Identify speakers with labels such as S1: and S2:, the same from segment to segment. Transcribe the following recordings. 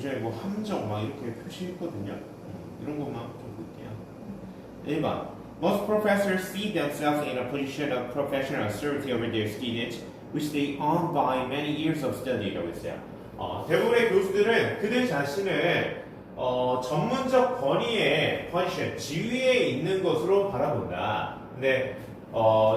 S1: 문제에 뭐 함정 막 이렇게 표시했거든요. 이런 것만 좀 볼게요. 1번. Most professors see themselves in a position of professional authority over their students, which they earn by many years of study라고 했어요. 대부분의 교수들은 그들 자신을 전문적 권위의 포지션, 지위에 있는 것으로 바라본다. 근데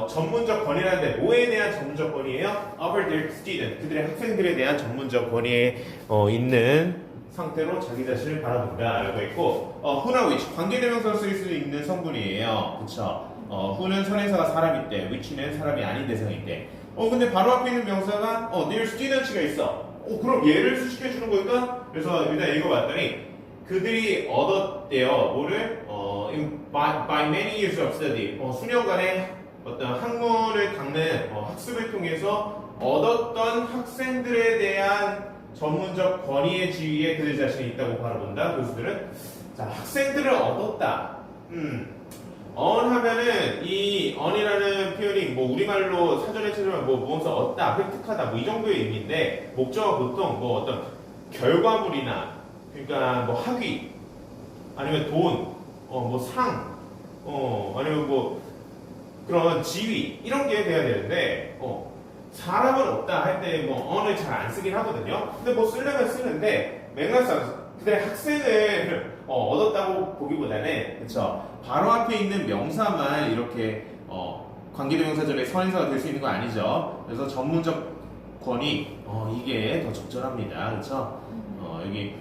S1: 전문적 권위라는데 뭐에 대한 전문적 권위예요? Over their student, 그들의 학생들에 대한 전문적 권위에 있는 상태로 자기 자신을 바라본다 라고 했고 who나 which, 관계대명사로 쓰일 수 있는 성분이에요. 그쵸? who는 선행사가 사람일 때, which는 사람이 아닌 대상일 때. 근데 바로 앞에 있는 명사가 their students가 있어. 그럼 얘를 수식해주는 거니까. 그래서 일단 읽어봤더니 그들이 얻었대요. 뭐를? by many years of study. 수년간의 어떤 학문을 닦는 학습을 통해서 얻었던 학생들에 대한 전문적 권위의 지위에 그들 자신이 있다고 바라본다. 교수들은. 자, 학생들을 얻었다. 하면은 이 on이라는 표현이 뭐 우리말로 사전에 찾으면 뭐 무엇을 얻다, 획득하다 뭐 이 정도의 의미인데 목적은 보통 뭐 어떤 결과물이나 그러니까 뭐 학위 아니면 돈, 뭐 상, 아니면 뭐 그런 지위 이런 게 돼야 되는데 사람은 없다 할 때 뭐 on을 잘 안 쓰긴 하거든요. 근데 뭐 쓰려면 쓰는데 맥락상 그들의 학생을 얻었다고 보기보다는 그쵸 바로 앞에 있는 명사만 이렇게 관계대명사절의 선행사가 될 수 있는 거 아니죠. 그래서 전문적 권위 이게 더 적절합니다. 그쵸 여기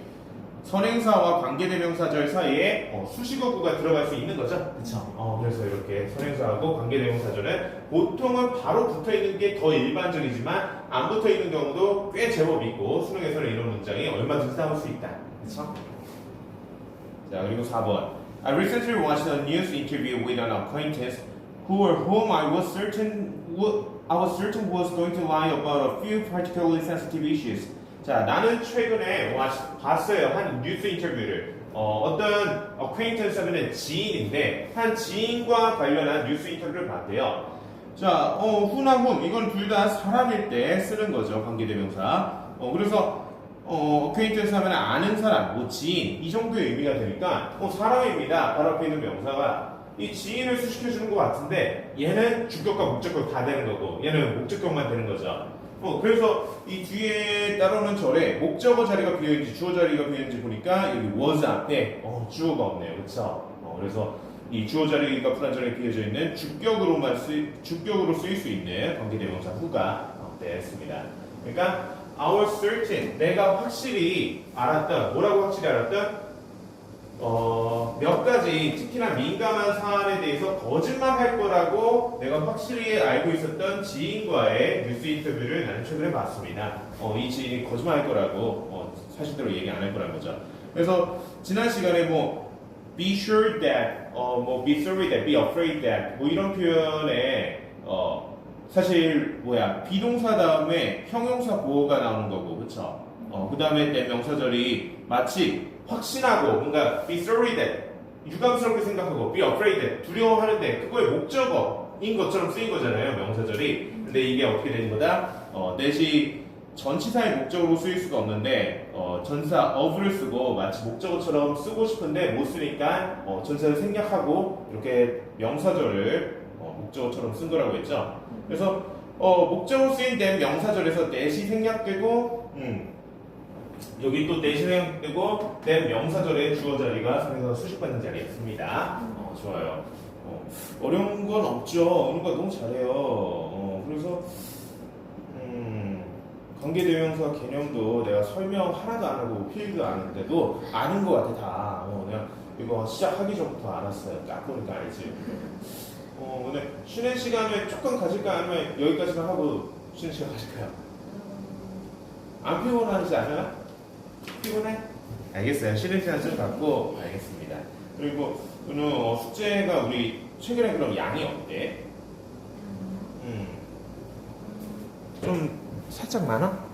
S1: 선행사와 관계대명사절 사이에 수식어구가 들어갈 수 있는 거죠. 그쵸 그래서 이렇게 선행사하고 관계대명사절은 보통은 바로 붙어있는 게 더 일반적이지만 안 붙어있는 경우도 꽤 제법 있고 수능에서는 이런 문장이 얼마든지 나올 수 있다. 그쵸? 자, 그리고 4번. I recently watched a news interview with an acquaintance whom I was certain was going to lie about a few particularly sensitive issues. 자, 나는 최근에 봤어요. 한 뉴스 인터뷰를. 어떤 acquaintance 하면은 지인인데 한 지인과 관련한 뉴스 인터뷰를 봤대요. 자, who나 whom 이건 둘 다 사람일 때 쓰는 거죠. 관계대명사. 그래서 acquaintance 하면 아는 사람, 뭐 지인 이 정도의 의미가 되니까 사람입니다. 바로 앞에 있는 명사가 이 지인을 수식해주는 것 같은데 얘는 주격과 목적격 다 되는 거고 얘는 목적격만 되는 거죠. 그래서 이 뒤에 따르는 절에 목적어 자리가 비어있는지 주어 자리가 비어있는지 보니까 여기 was 앞에 주어가 없네요. 그쵸? 그래서 이 주어 자리가 불완전하게 비어져 있는 주격으로 쓰일 수 있는 관계대명사 who가 됐습니다. 그러니까 I was certain, 내가 확실히 알았던, 뭐라고 확실히 알았던? 몇 가지 특히나 민감한 사안에 대해서 거짓말할 거라고 내가 확실히 알고 있었던 지인과의 뉴스 인터뷰를 나는 최근에 봤습니다. 이 지인이 거짓말할 거라고 사실대로 얘기 안 할 거라는 거죠. 그래서 지난 시간에 뭐 be sure that, 뭐 be sorry that, be afraid that 뭐 이런 표현에 사실 비동사 다음에 형용사 보어가 나오는 거고, 그쵸? 그 다음에 내 명사절이 마치 확신하고 뭔가 be sorry that 유감스럽게 생각하고 be afraid that 두려워하는데 그거의 목적어인 것처럼 쓰인 거잖아요, 명사절이. 근데 이게 어떻게 되는 거다? that이 전치사의 목적으로 쓰일 수가 없는데 전치사 of를 쓰고 마치 목적어처럼 쓰고 싶은데 못 쓰니까 전치사를 생략하고 이렇게 명사절을 목적어처럼 쓴 거라고 했죠. 그래서 목적으로 쓰인 that 명사절에서 that이 생략되고 여기 또 that이 생략되고 that 명사절의 주어 자리가 선행사가 수식받는 자리였습니다. 좋아요. 어려운 건 없죠. 은우가 너무 잘해요. 그래서 관계대명사 개념도 내가 설명 하나도 안 하고 필드 안 했는데도 아는 것 같아 다. 내가 이거 시작하기 전부터 알았어요. 딱 보니까 알지. 오늘 쉬는 시간에 조금 가질까 아니면 여기까지만 하고 쉬는 시간 가질까요? 안 피곤하지 않아요? 피곤해? 알겠어요. 쉬는 시간 좀 갖고 알겠습니다. 그리고 오늘 숙제가 우리 최근에 그럼 양이 어때? 좀 살짝 많아?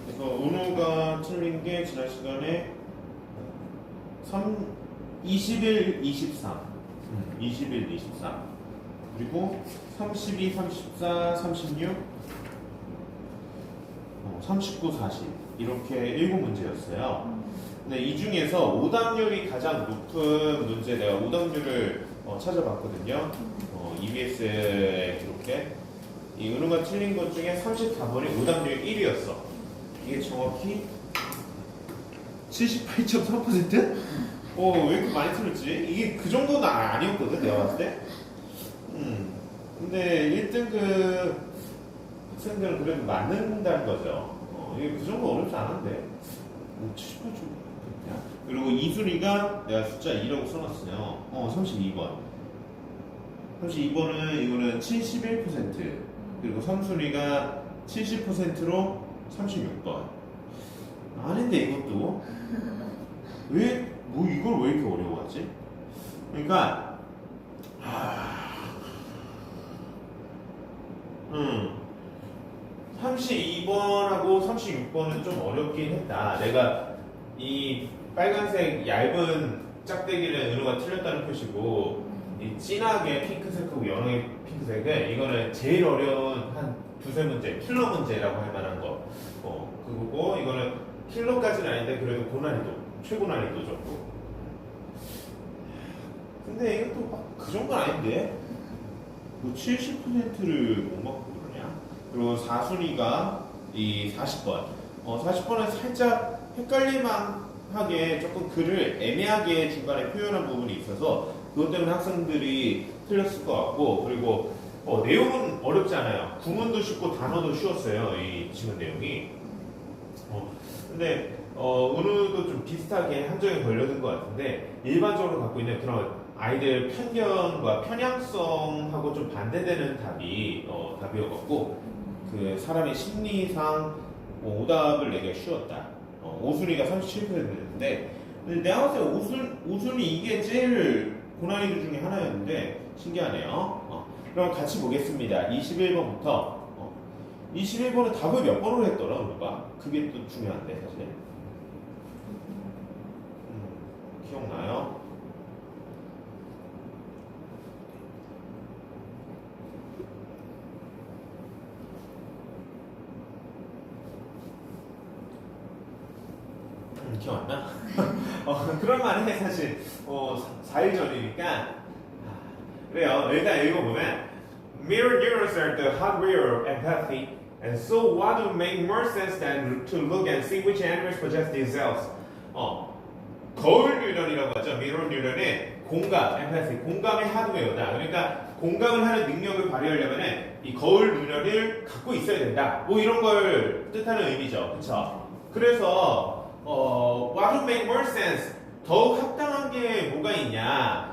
S1: 그래서 은우가 틀린 게 지난 시간에 21, 23 21, 23 그리고 32, 34, 36 39, 40 이렇게 7문제였어요. 근데 이 중에서 오답률이 가장 높은 문제 내가 오답률을 찾아봤거든요. EBS에 이렇게 이 은우가 틀린 것 중에 34번이 오답률 1위였어. 이게 정확히 78.3%? 왜 이렇게 많이 틀렸지? 이게 그 정도는 아니었거든, 내가 봤을 때. 근데 1등급 학생들은 그래도 맞는다는 거죠. 이게 그 정도 어렵지 않은데. 78좀 그렇냐? 그리고 이순위가 내가 숫자 2라고 써놨어요. 32번. 32번은 이거는 71%. 그리고 3순위가 70%로 36번. 아닌데 이것도 이걸 왜 이렇게 어려워하지? 그러니까 32번하고 36번은 좀 어렵긴 했다. 내가 이 빨간색 얇은 짝대기는 은우가 틀렸다는 표시고 이 진하게 핑크색하고 연하게 핑크색은 이거는 제일 어려운 한 두세 문제, 킬러 문제라고 할 만한 거. 그거고 이거는 킬러까지는 아닌데 그래도 고난이도, 최고 난이도 정도. 근데 이것도 막 그 정도는 아닌데? 뭐 70%를 못 맞고 그러냐? 그리고 4순위가 이 40번. 40번은 살짝 헷갈릴만하게 조금 글을 애매하게 중간에 표현한 부분이 있어서 그것 때문에 학생들이 틀렸을 것 같고, 그리고 내용은 어렵지 않아요. 구문도 쉽고 단어도 쉬웠어요. 이 지문 내용이. 근데 은우도 좀 비슷하게 함정에 걸려든 것 같은데 일반적으로 갖고 있는 그런 아이들 편견과 편향성하고 좀 반대되는 답이어갖고 그 사람의 심리상 오답을 내기가 쉬웠다. 5순위가 37%였는데 내가 봤을 때 5순위 이게 제일 고난이도 중에 하나였는데 신기하네요. 그럼 같이 보겠습니다. 21번부터 21번은 답을 몇 번으로 했더라 누가? 그게 또 중요한데 사실. 기억나요? 기억 안 나? 그럴만해 사실. 4일 전이니까. 그래요. 일단 읽어보면 Mirror neurons are the hardware of empathy, and so what would make more sense than to look and see which animals possess these cells? 거울 뉴런이라고 하죠. Mirror 뉴런은 공감, empathy, 공감의 하드웨어다. 그러니까 공감을 하는 능력을 발휘하려면 이 거울 뉴런을 갖고 있어야 된다. 뭐 이런 걸 뜻하는 의미죠. 그렇죠? 그래서 what would make more sense? 더욱 합당한 게 뭐가 있냐?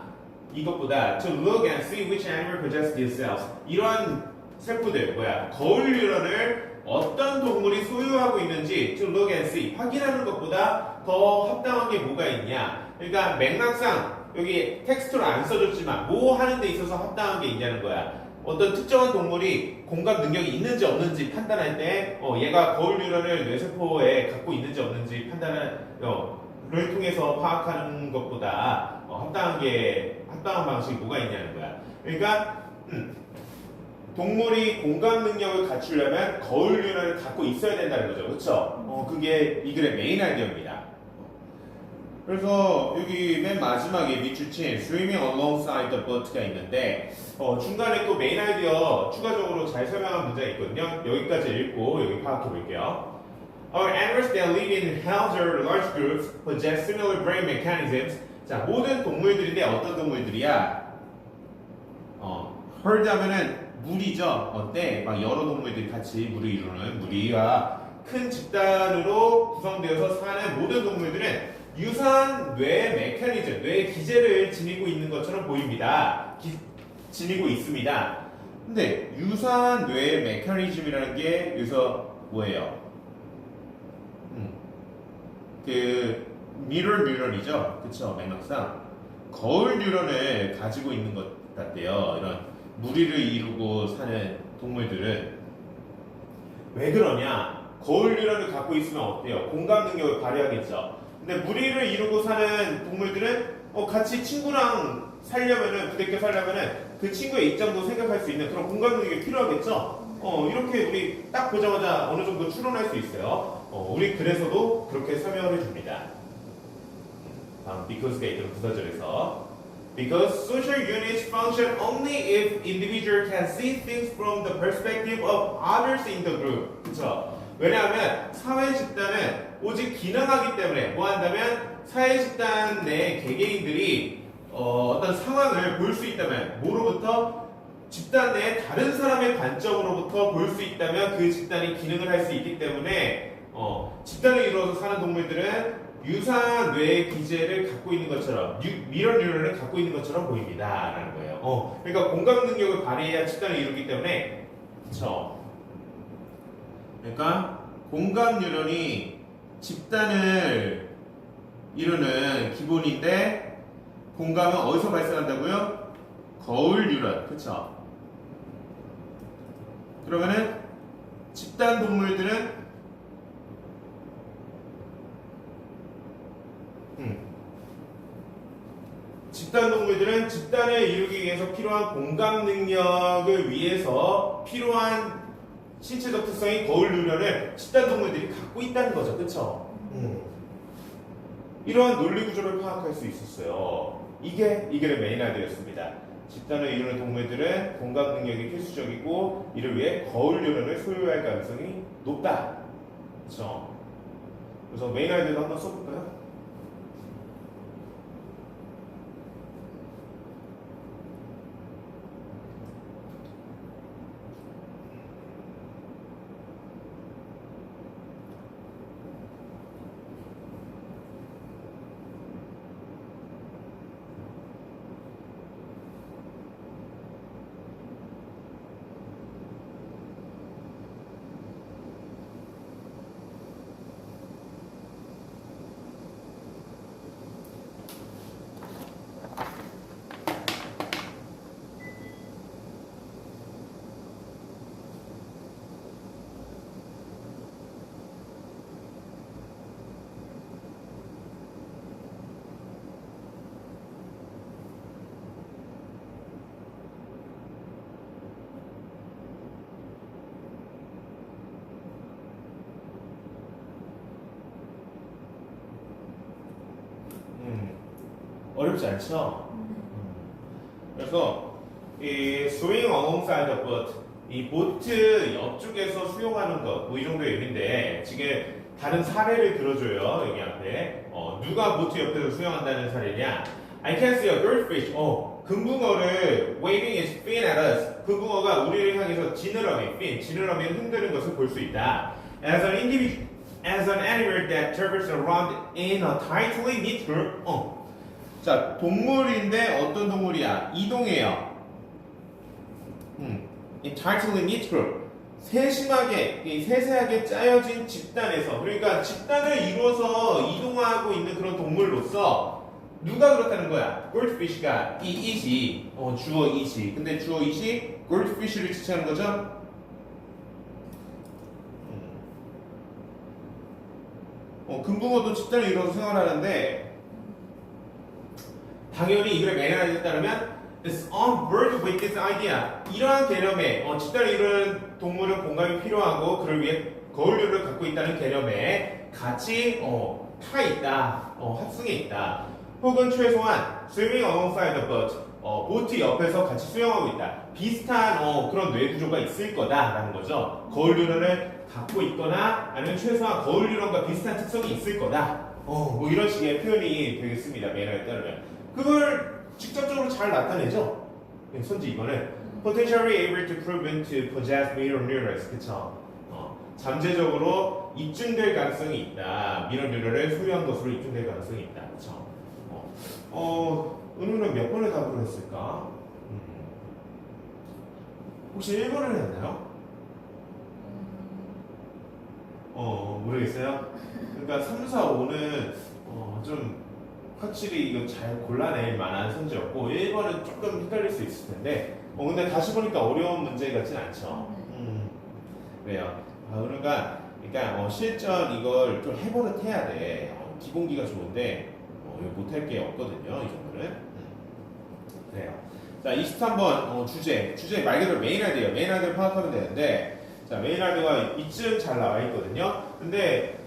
S1: 이것보다 to look and see which animal possess these cells. 이러한 세포들 거울 뉴런을 어떤 동물이 소유하고 있는지 to look and see 확인하는 것보다 더 합당한 게 뭐가 있냐? 그러니까 맥락상 여기 텍스트로 안 써줬지만 뭐 하는 데 있어서 합당한 게 있냐는 거야. 어떤 특정한 동물이 공감 능력이 있는지 없는지 판단할 때 얘가 거울 뉴런을 뇌세포에 갖고 있는지 없는지 판단을 통해서 파악하는 것보다 합당한 방식이 뭐가 있냐는 거야. 그러니까 동물이 공감 능력을 갖추려면 거울 뉴런을 갖고 있어야 된다는 거죠. 그렇죠? 그게 이 글의 메인 아이디어입니다. 그래서 여기 맨 마지막에 밑줄친 swimming alongside the boat가 있는데 중간에 또 메인 아이디어 추가적으로 잘 설명한 문제가 있거든요. 여기까지 읽고 여기 파악해 볼게요. Our animals that live in healthy large groups possess similar brain mechanisms. 자, 모든 동물들인데 어떤 동물들이야? herd 하면은 무리죠. 어때? 막 여러 동물들이 같이 무리 이루는 무리가 큰 집단으로 구성되어서 사는 모든 동물들은 유사한 뇌 메커니즘, 뇌 기제를 지니고 있는 것처럼 보입니다. 지니고 있습니다. 근데 유사한 뇌 메커니즘이라는 게 여기서 뭐예요? 그 미러 뉴런이죠. 그쵸? 맥락상 거울 뉴런을 가지고 있는 것 같대요. 이런 무리를 이루고 사는 동물들은 왜 그러냐? 거울 뉴런을 갖고 있으면 어때요? 공감 능력을 발휘하겠죠. 근데 무리를 이루고 사는 동물들은 같이 친구랑 살려면은 부대껴 살려면은 그 친구의 입장도 생각할 수 있는 그런 공감 능력이 필요하겠죠. 이렇게 우리 딱 보자마자 어느 정도 추론할 수 있어요. 우리 글에서도 그렇게 설명을 해줍니다. 다음 because가 있던 부사절에서 Because social units function only if individual can see things from the perspective of others in the group. 그쵸? 왜냐하면 사회 집단은 오직 기능하기 때문에 뭐 한다면 사회 집단 내 개개인들이 어떤 상황을 볼 수 있다면 뭐로부터 집단 내 다른 사람의 관점으로부터 볼 수 있다면 그 집단이 기능을 할 수 있기 때문에 집단을 이루어서 사는 동물들은 유사한 뇌의 기제를 갖고 있는 것처럼 미러 뉴런을 갖고 있는 것처럼 보입니다 라는 거예요. 그러니까 공감 능력을 발휘해야 집단을 이루기 때문에 그쵸. 그러니까 공감 뉴런이 집단을 이루는 기본인데 공감은 어디서 발생한다고요? 거울 뉴런 그쵸. 그러면은 집단 동물들은 집단 동물들은 집단을 이루기 위해서 필요한 공감 능력을 위해서 필요한 신체적 특성인 거울 뉴런을 집단 동물들이 갖고 있다는 거죠. 그쵸? 이러한 논리 구조를 파악할 수 있었어요. 이게 이 글의 메인아이디어였습니다. 집단을 이루는 동물들은 공감 능력이 필수적이고 이를 위해 거울 뉴런을 소유할 가능성이 높다. 그쵸? 그래서 메인아이디어도 한번 써볼까요? 어렵지 않죠? 그래서 이 swing alongside the boat 이 보트 옆쪽에서 수용하는 것 뭐 이 정도의 의미인데 지금 다른 사례를 들어줘요 여기 앞에 누가 보트 옆에서 수영한다는 사례냐 I can see a goldfish 금붕어를 waving its fin at us 금붕어가 우리를 향해서 지느러미 fin 지느러미를 흔드는 것을 볼 수 있다 as an individual as an animal that travels around in a tightly knit group 자, 동물인데 어떤 동물이야? 이동해요. 이 tightly knit group. 세세하게 짜여진 집단에서 그러니까 집단을 이루어서 이동하고 있는 그런 동물로서 누가 그렇다는 거야? goldfish가 이 it이 주어 it이 근데 주어 it이 goldfish를 지칭하는 거죠? 금붕어도 집단을 이루어서 생활하는데 당연히 이 글의 메인아이디어에 따르면 is on board with this idea. 이러한 개념에 집단을 이루는 동물은 공감이 필요하고 그를 위해 거울류를 갖고 있다는 개념에 같이 타 있다, 합승해 있다. 혹은 최소한 swimming alongside the boat, 보트 옆에서 같이 수영하고 있다. 비슷한 그런 뇌 구조가 있을 거다라는 거죠. 거울류를 갖고 있거나 아니면 최소한 거울류론과 비슷한 특성이 있을 거다. 뭐 이런 식의 표현이 되겠습니다. 메인아이디어에 따르면. 그걸 직접적으로 잘 나타내죠. 선지 이거는 potentially able to prove to possess mirror neurons 그쵸? 잠재적으로 입증될 가능성이 있다. 미러 뉴런을 소유한 것으로 입증될 가능성이 있다. 그쵸? 은우는 몇 번을 답을 했을까? 혹시 1번을 했나요? 모르겠어요. 그러니까 3, 4, 5는 좀 확실히 이거 잘 골라낼 만한 선지였고 1번은 조금 헷갈릴 수 있을 텐데 근데 다시 보니까 어려운 문제 같진 않죠. 왜요? 그러니까 실전 이걸 좀 해버릇 해야 돼. 기본기가 좋은데 못할 게 없거든요. 이 정도는. 그래요. 자, 23번 주제 말 그대로 메인 아이디어, 메인 아이디어를 파악하면 되는데, 자, 메인 아이디어가 이쯤 잘 나와 있거든요. 근데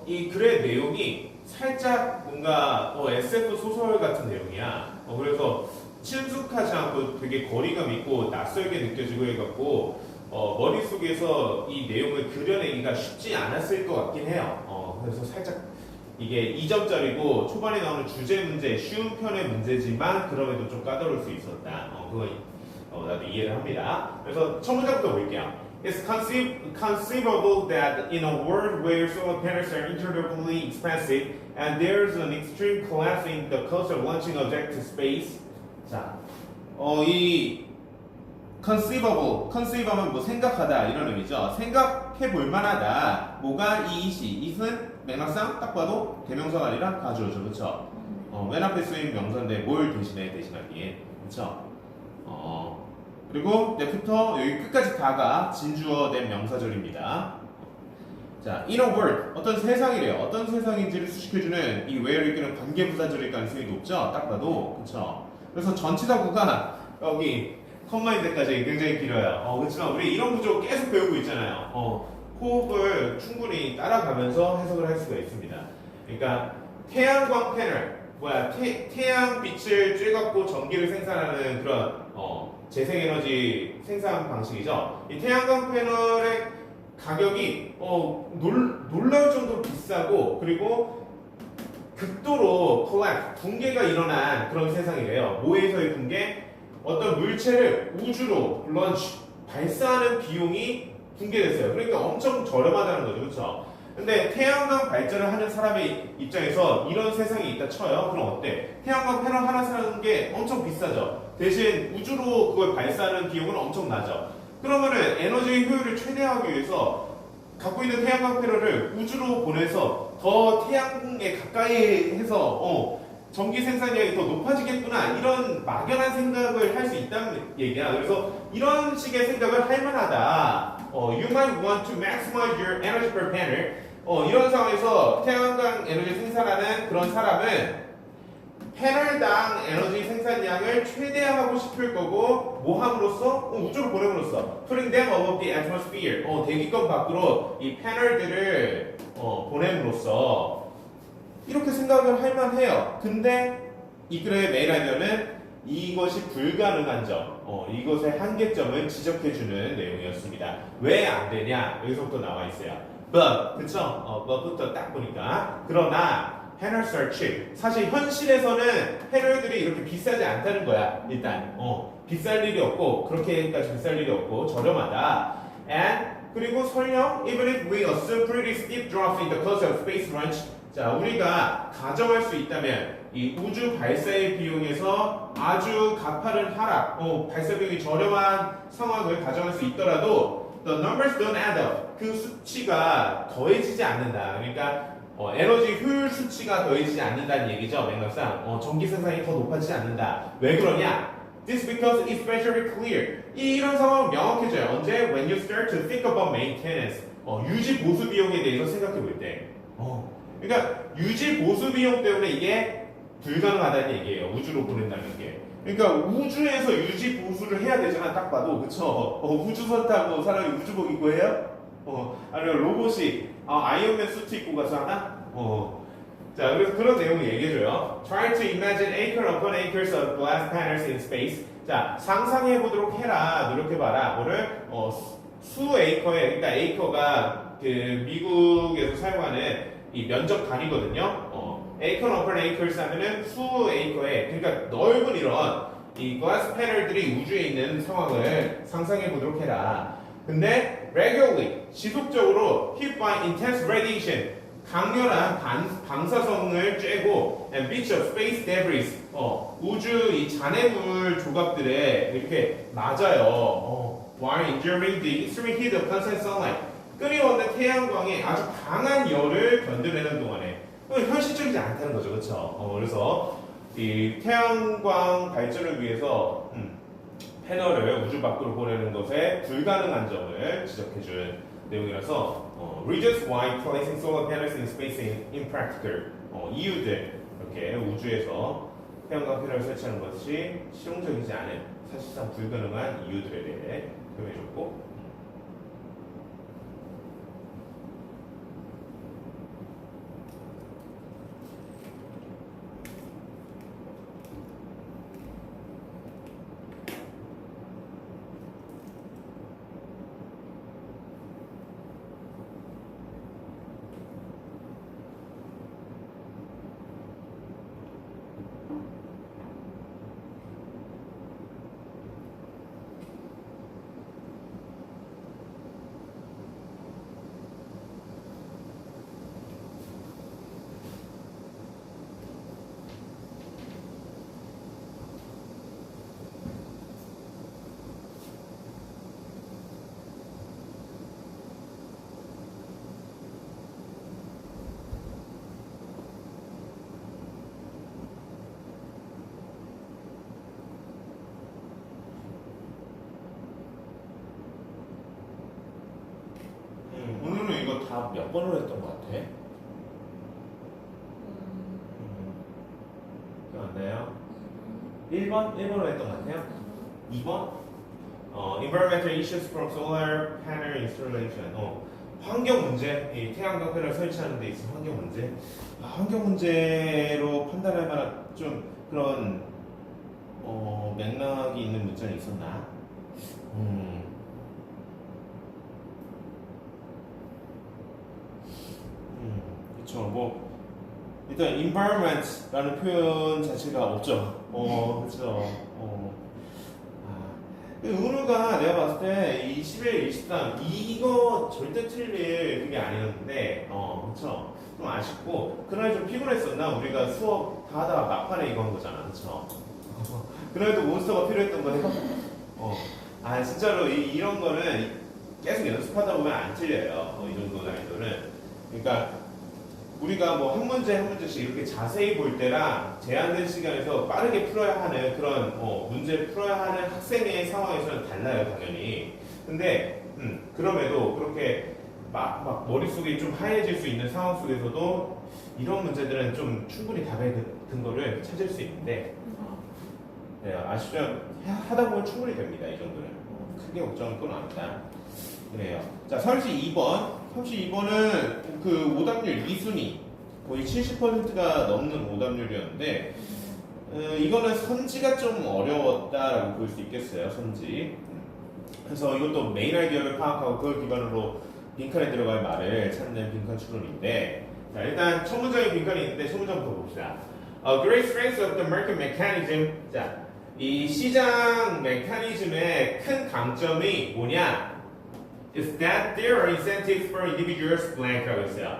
S1: 이 글의 내용이 살짝 뭔가 SF 소설 같은 내용이야. 그래서 친숙하지 않고 되게 거리감 있고 낯설게 느껴지고 해갖고 머릿속에서 이 내용을 그려내기가 쉽지 않았을 것 같긴 해요. 그래서 살짝 이게 2점짜리고 초반에 나오는 주제 문제, 쉬운 편의 문제지만 그럼에도 좀 까다로울 수 있었다. 그건 나도 이해를 합니다. 그래서 첫 문제부터 볼게요. It's conceivable that in a world where solar panels are incredibly expensive and there's an extreme collapse in the cost of launching objects to space. 자, 이 conceiv하면 뭐 생각하다 이런 의미죠. 생각해 볼 만하다. 뭐가 it은 맥락상 딱 봐도 대명사가 아니라 가주어죠, 그렇죠? 맨 앞에 쓰인 명사인데 뭘 대신하기에, 그렇죠? 그리고 내부터 여기 끝까지 다가 진주어된 명사절입니다. 자, in a world 어떤 세상이래요. 어떤 세상인지를 수식해주는 이 where를 이끄는 관계부사절일 가능성이 높죠. 딱 봐도, 그렇죠? 그래서 전치사구가 여기 컴마인드까지 굉장히 길어요. 그렇지만 우리 이런 구조 계속 배우고 있잖아요. 호흡을 충분히 따라가면서 해석을 할 수가 있습니다. 그러니까 태양광 패널, 태양빛을 쬐갖고 전기를 생산하는 그런 재생에너지 생산 방식이죠. 이 태양광 패널의 가격이 놀라울 정도로 비싸고 그리고 극도로 붕괴가 일어난 그런 세상이래요. 뭐에서의 붕괴? 어떤 물체를 우주로 발사하는 비용이 붕괴됐어요. 그러니까 엄청 저렴하다는 거죠. 그렇죠? 근데 태양광 발전을 하는 사람의 입장에서 이런 세상이 있다 쳐요. 그럼 어때? 태양광 패널 하나 사는 게 엄청 비싸죠. 대신 우주로 그걸 발사하는 비용은 엄청 나죠. 그러면은 에너지 효율을 최대화하기 위해서 갖고 있는 태양광 패널을 우주로 보내서 더 태양에 가까이 해서 전기 생산량이 더 높아지겠구나 이런 막연한 생각을 할 수 있다는 얘기야. 그래서 이런 식의 생각을 할 만하다. You might want to maximize your energy per panel. 이런 상황에서 태양광 에너지 생산하는 그런 사람은 패널당 에너지 생산량을 최대화하고 싶을 거고 뭐 함으로써? 우주로 보냄으로써 putting them above the atmosphere. 대기권 밖으로 이 패널들을 보냄으로써 이렇게 생각을 할 만해요. 근데 이 글의 메인 아이디어는 이것이 불가능한 점, 이것의 한계점을 지적해주는 내용이었습니다. 왜 안 되냐? 여기서부터 나와 있어요. But, 그쵸? but부터 딱 보니까. 그러나, panels are cheap. 사실 현실에서는 패널들이 이렇게 비싸지 않다는 거야. 일단, 비쌀 일이 없고, 그렇게까지 비쌀 일이 없고, 저렴하다. And, 그리고 설령, even if we assume pretty steep drops in the cost of space launch, 자, 우리가 가정할 수 있다면 이 우주 발사의 비용에서 아주 가파른 하락, 발사 비용이 저렴한 상황을 가정할 수 있더라도 the numbers don't add up. 그 수치가 더해지지 않는다. 그러니까 에너지 효율 수치가 더해지지 않는다는 얘기죠. 맥락상 전기 생산이 더 높아지지 않는다. 왜 그러냐? This because it's very clear. 이런 상황은 명확해져요. 언제? When you start to think about maintenance. 유지 보수 비용에 대해서 생각해 볼 때. 그러니까 유지 보수 비용 때문에 이게 불가능하다는 얘기예요. 우주로 보낸다는 게. 그러니까 우주에서 유지 보수를 해야 되잖아. 딱 봐도. 그쵸? 우주선 타고 사람이 우주복 입고 해요? 아니면 로봇이 아이언맨 수트 입고 가서 하나? 자, 그래서 그런 내용을 얘기해줘요. Try to imagine acre upon acres of glass panels in space. 자, 상상해보도록 해라. 노력해봐라. 뭐를? 수 에이커에, 그러니까 에이커가 그 미국에서 사용하는 이 면적 단위거든요. acre upon acres 하면은 수 에이커에, 그러니까 넓은 이런 이 glass 패널들이 우주에 있는 상황을 상상해보도록 해라. 근데 regularly, 지속적으로 hit by intense radiation, 강렬한 방사성을 쬐고 and beach of space debris, 우주 이 잔해물 조각들에 이렇게 맞아요. While enduring the extreme heat of constant sunlight, 끓여오는 태양광의 아주 강한 열을 견뎌내는 동안에 현실적이지 않다는 거죠, 그렇죠? 그래서 이 태양광 발전을 위해서 패널을 우주 밖으로 보내는 것에 불가능한 점을 지적해준 내용이라서 reasons why placing solar panels in space is impractical. 이유들 이렇게 우주에서 태양광 패널을 설치하는 것이 실용적이지 않은 사실상 불가능한 이유들에 대해 표현해줬고 오늘은 이거 다 몇 번으로 했던 것 같아? 기억 안 나요? 1번? 1번으로 했던 것 같아요? 2번? Environmental issues from solar panel installation. 환경 문제, 이 태양광 패널 설치하는 데 있어 환경 문제. 환경 문제로 판단할 만한 좀 그런 맥락이 있는 문제는 있었나? 그쵸. 뭐 일단 environment라는 표현 자체가 없죠. 그쵸. 은우가 내가 봤을 때 21, 23 이거 절대 틀릴 그게 아니었는데 그쵸. 좀 아쉽고 그날 좀 피곤했었나? 우리가 수업 다 하다가 막판에 이거 한 거잖아. 그쵸. 그날도 몬스터가 필요했던 거예요. 진짜로 이런 거는 계속 연습하다 보면 안 틀려요. 이 정도 난이도는. 그러니까 우리가 뭐 한 문제 한 문제씩 이렇게 자세히 볼 때랑 제한된 시간에서 빠르게 풀어야 하는 그런 문제를 풀어야 하는 학생의 상황에서는 달라요, 당연히. 근데 그럼에도 그렇게 막 머릿속이 좀 하얘질 수 있는 상황 속에서도 이런 문제들은 좀 충분히 답의 근거를 찾을 수 있는데 네, 아시죠? 하다 보면 충분히 됩니다, 이 정도는. 크게 걱정은 또 나옵니다. 그래요. 자, 32번. 32번은 그 오답률 2순위. 거의 70%가 넘는 오답률이었는데, 이거는 선지가 좀 어려웠다라고 볼 수 있겠어요, 선지. 그래서 이것도 메인 아이디어를 파악하고 그걸 기반으로 빈칸에 들어갈 말을 찾는 빈칸 추론인데, 자, 일단 첫 문장에 빈칸이 있는데, 첫 문장부터 봅시다. A great strength of the market mechanism. 자, 이 시장 메커니즘의 큰 강점이 뭐냐? Is that there are incentives for individuals blank라고 했어요.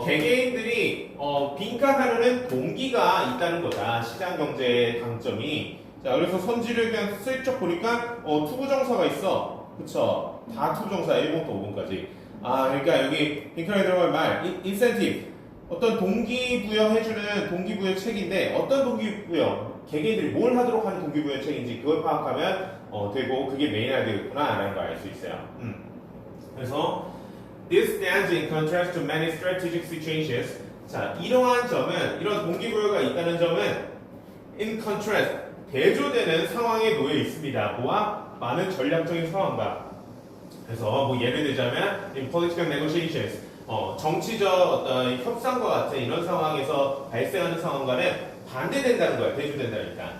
S1: 개개인들이 빈칸하려는 동기가 있다는 거다. 시장 경제의 강점이. 자, 그래서 선지를 그냥 슬쩍 보니까 투부정사가 있어. 그쵸? 다 투부정사 1번부터 5번까지. 그러니까 여기 빈칸에 들어갈 말 incentive. 어떤 동기부여해주는 동기부여 책인데 어떤 동기부여? 개개인들이 뭘 하도록 하는 동기부여 책인지 그걸 파악하면 되고 그게 메인 아이디어구나 라는 걸 알 수 있어요. 그래서 This stands in contrast to many strategic situations. 자, 이러한 점은 이런 동기부여가 있다는 점은 in contrast 대조되는 상황에 놓여 있습니다. 뭐와 많은 전략적인 상황과. 그래서 뭐 예를 들자면 in political negotiations 정치적 어떤 협상과 같은 이런 상황에서 발생하는 상황과는 반대된다는 거야. 대조된다니까.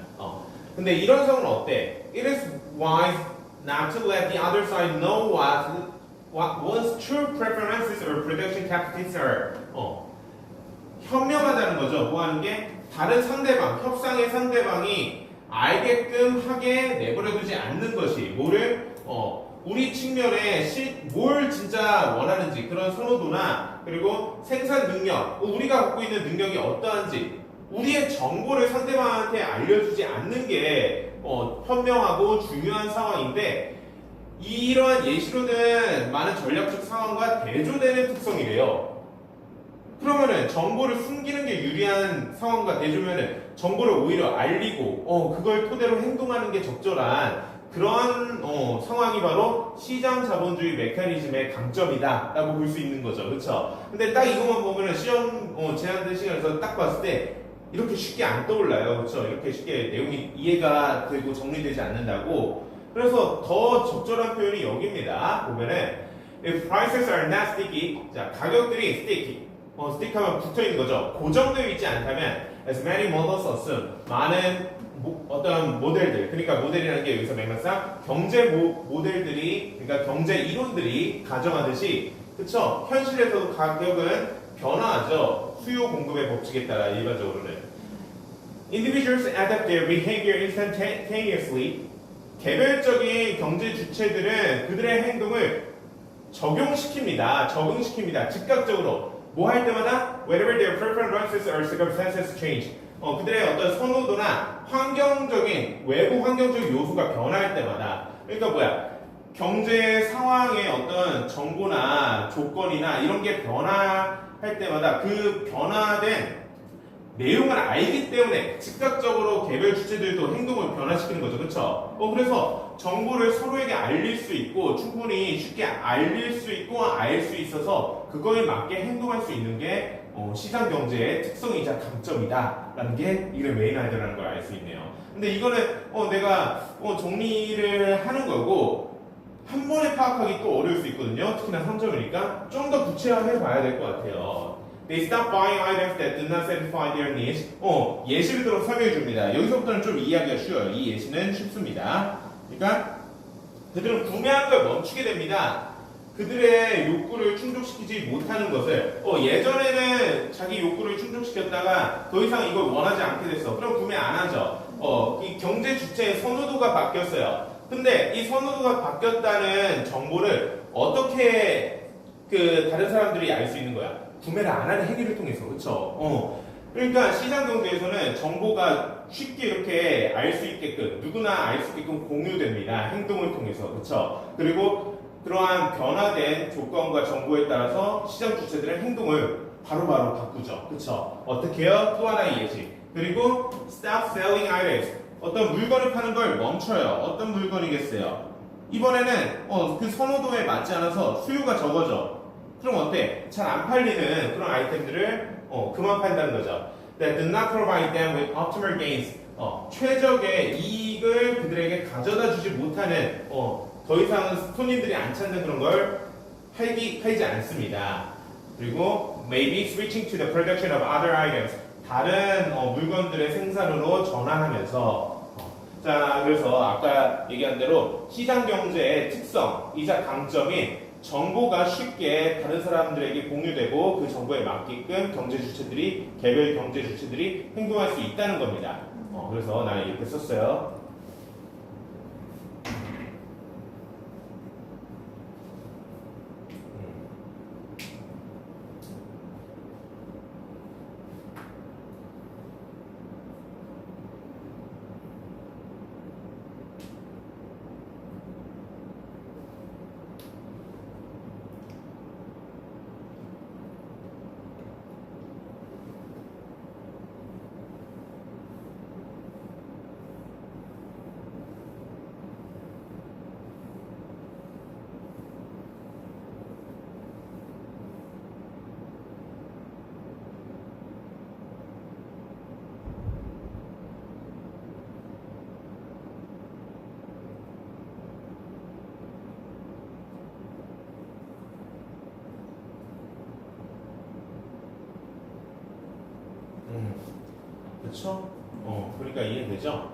S1: 근데 이런 상황은 어때? It is wise not to let the other side know what one's true preferences or production capacities are. 현명하다는 거죠. 뭐 하는 게? 다른 상대방, 협상의 상대방이 알게끔 하게 내버려두지 않는 것이 뭐를? 우리 측면에 뭘 진짜 원하는지 그런 선호도나 그리고 생산 능력, 우리가 갖고 있는 능력이 어떠한지 우리의 정보를 상대방한테 알려주지 않는 게 현명하고 중요한 상황인데 이러한 예시로는 많은 전략적 상황과 대조되는 특성이래요. 그러면은 정보를 숨기는 게 유리한 상황과 대조면은 정보를 오히려 알리고 그걸 토대로 행동하는 게 적절한 그러한 상황이 바로 시장 자본주의 메커니즘의 강점이다 라고 볼 수 있는 거죠. 그렇죠? 근데 딱 이것만 보면은 시험 제한된 시간에서 딱 봤을 때 이렇게 쉽게 안 떠올라요. 그렇죠? 이렇게 쉽게 내용이 이해가 되고 정리되지 않는다고. 그래서 더 적절한 표현이 여기입니다. 보면은 If prices are not sticky, 자 가격들이 sticky, 스틱하면 붙어 있는 거죠. 고정되어 있지 않다면, as many models assume, 많은 어떤 모델들, 그러니까 모델이라는 게 여기서 맥락상 경제 모델들이, 그러니까 경제 이론들이 가정하듯이, 그쵸? 현실에서도 가격은 변화하죠. 수요 공급의 법칙에 따라 일반적으로는. Individuals adapt their behavior instantaneously. 개별적인 경제 주체들은 그들의 행동을 적용시킵니다. 즉각적으로. 뭐 할 때마다 whenever their preferences or circumstances change. 그들의 어떤 선호도나 외부 환경적인 요소가 변화할 때마다. 그러니까 뭐야? 경제 상황의 어떤 정보나 조건이나 이런 게 변화할 때마다 그 변화된 내용을 알기 때문에 즉각적으로 개별 주체들도 행동을 변화시키는 거죠. 그렇죠? 그래서 정보를 서로에게 알릴 수 있고 충분히 쉽게 알릴 수 있고 알 수 있어서 그거에 맞게 행동할 수 있는 게 시장 경제의 특성이자 강점이다 라는 게 이게 메인 아이디어라는 걸 알 수 있네요. 근데 이거는 내가 정리를 하는 거고 한 번에 파악하기 또 어려울 수 있거든요. 특히나 3점이니까 좀 더 구체화해 봐야 될 것 같아요. They stop buying items that do not satisfy their needs. 예시를 들어 설명해 줍니다. 여기서부터는 좀 이해하기가 쉬워요. 이 예시는 쉽습니다. 그러니까 그들은 구매하는 걸 멈추게 됩니다. 그들의 욕구를 충족시키지 못하는 것을 예전에는 자기 욕구를 충족시켰다가 더 이상 이걸 원하지 않게 됐어. 그럼 구매 안 하죠. 이 경제 주체의 선호도가 바뀌었어요. 근데 이 선호도가 바뀌었다는 정보를 어떻게 다른 사람들이 알 수 있는 거야? 구매를 안 하는 행위를 통해서. 그렇죠? 그러니까 시장 경제에서는 정보가 쉽게 이렇게 알 수 있게끔 누구나 알 수 있게끔 공유됩니다. 행동을 통해서. 그렇죠? 그리고 그러한 변화된 조건과 정보에 따라서 시장 주체들의 행동을 바로바로 바꾸죠. 그렇죠? 어떻게요? 또 하나의 예시. 그리고 stop selling items. 어떤 물건을 파는 걸 멈춰요. 어떤 물건이겠어요? 이번에는 그 선호도에 맞지 않아서 수요가 적어져. 그럼 어때? 잘 안 팔리는 그런 아이템들을 그만 판다는 거죠. That do not provide them with optimal gains. 최적의 이익을 그들에게 가져다 주지 못하는 더 이상은 손님들이 안 찾는 그런 걸 팔지 않습니다. 그리고 maybe switching to the production of other items. 다른 물건들의 생산으로 전환하면서 자 그래서 아까 얘기한 대로 시장 경제의 특성이자 강점인 정보가 쉽게 다른 사람들에게 공유되고 그 정보에 맞게끔 개별 경제 주체들이 행동할 수 있다는 겁니다. 그래서 나는 이렇게 썼어요. 그렇죠? 그러니까 이해되죠?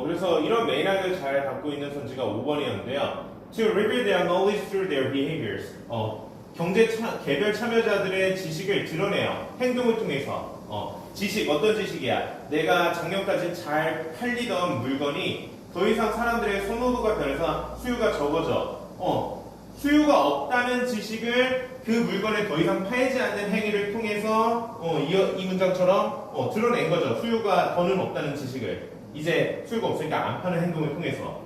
S1: 그래서 이런 맥락을 잘 갖고 있는 선지가 5번이었는데요. To reveal their knowledge through their behaviors. 개별 참여자들의 지식을 드러내요. 행동을 통해서. 지식, 어떤 지식이야? 내가 작년까지 잘 팔리던 물건이 더 이상 사람들의 선호도가 변해서 수요가 적어져. 수요가 없다는 지식을 그 물건을 더 이상 팔지 않는 행위를 통해서 이 문장처럼 드러낸 거죠. 수요가 더는 없다는 지식을 이제 수요가 없으니까 안 파는 행동을 통해서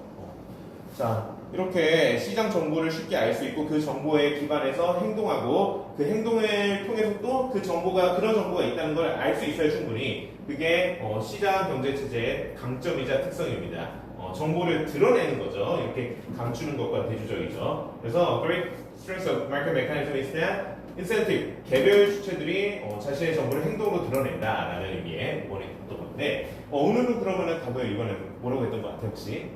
S1: 자 이렇게 시장 정보를 쉽게 알 수 있고 그 정보에 기반해서 행동하고 그 행동을 통해서 또 그 정보가 그런 정보가 있다는 걸 알 수 있어야 충분히 그게 시장 경제 체제의 강점이자 특성입니다. 정보를 드러내는 거죠. 이렇게 감추는 것과 대조적이죠. 그래서 great strength of market mechanism is that 인센티브, 개별 주체들이 자신의 정보를 행동으로 드러낸다라는 의미의 원인이 었던 건데 오늘은 그러면은 답을 이거는 뭐라고 했던 것 같아요 혹시?